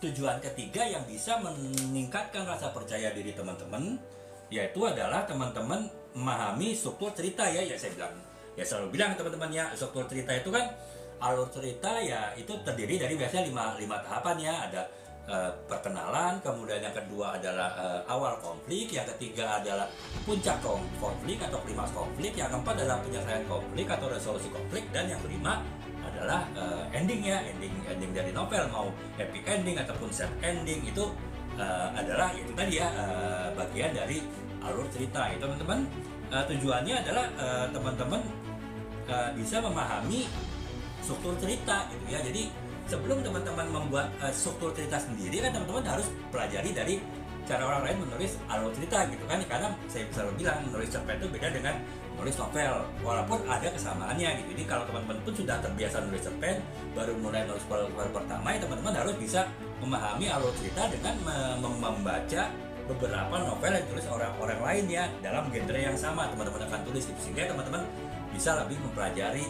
Tujuan ketiga yang bisa meningkatkan rasa percaya diri teman-teman, yaitu adalah teman-teman memahami struktur cerita ya. Saya bilang, ya selalu bilang teman-teman ya, struktur cerita itu kan, alur cerita ya itu terdiri dari biasanya lima tahapan ya. Ada perkenalan, kemudian yang kedua adalah awal konflik, yang ketiga adalah puncak konflik atau klimaks konflik, yang keempat adalah penyelesaian konflik atau resolusi konflik, dan yang kelima adalah ending ya, ending dari novel, mau happy ending ataupun sad ending itu adalah itu tadi ya, bagian dari alur cerita itu teman-teman. Tujuannya adalah teman-teman bisa memahami struktur cerita gitu ya. Jadi sebelum teman-teman membuat struktur cerita sendiri kan teman-teman harus pelajari dari cara orang lain menulis alur cerita gitu kan, karena saya selalu bilang menulis cerpen itu beda dengan menulis novel, walaupun ada kesamaannya gitu. Jadi kalau teman-teman pun sudah terbiasa menulis cerpen, baru mulai nulis novel pertama ya teman-teman harus bisa memahami alur cerita dengan membaca beberapa novel yang ditulis orang-orang lain ya dalam genre yang sama teman-teman akan tulis gitu, sehingga teman-teman bisa lebih mempelajari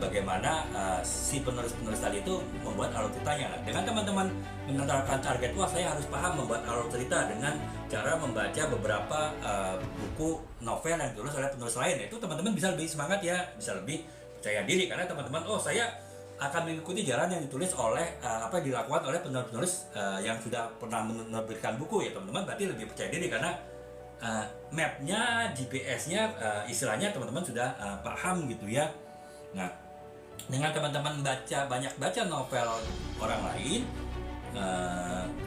bagaimana si penulis-penulis tadi itu membuat alur ceritanya. Dengan teman-teman menentukan target, wah saya harus paham membuat alur cerita dengan cara membaca beberapa buku novel yang ditulis oleh penulis lain, itu teman-teman bisa lebih semangat ya, bisa lebih percaya diri karena teman-teman, oh saya akan mengikuti jalan yang ditulis oleh apa yang dilakukan oleh penulis-penulis yang sudah pernah menerbitkan buku ya teman-teman, berarti lebih percaya diri karena mapnya, GPS-nya istilahnya teman-teman sudah paham gitu ya. Nah, dengan teman-teman banyak baca novel orang lain,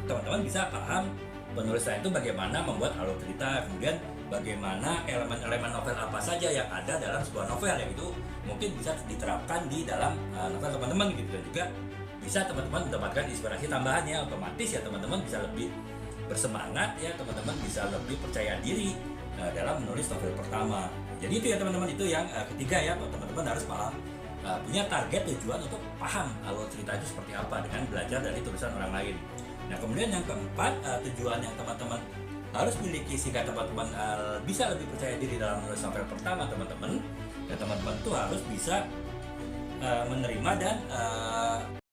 teman-teman bisa paham penulis lain itu bagaimana membuat alur cerita, kemudian bagaimana elemen-elemen novel apa saja yang ada dalam sebuah novel yang itu mungkin bisa diterapkan di dalam novel teman-teman gitu, dan juga bisa teman-teman mendapatkan inspirasi tambahannya. Otomatis ya teman-teman bisa lebih bersemangat ya, teman-teman bisa lebih percaya diri dalam menulis novel pertama. Jadi itu ya teman-teman, itu yang ketiga ya, teman-teman harus paham, punya target tujuan untuk paham alur cerita itu seperti apa dengan belajar dari tulisan orang lain. Nah kemudian yang keempat, tujuan yang teman-teman harus miliki sehingga teman-teman bisa lebih percaya diri dalam menulis novel pertama teman-teman, dan teman-teman itu harus bisa menerima dan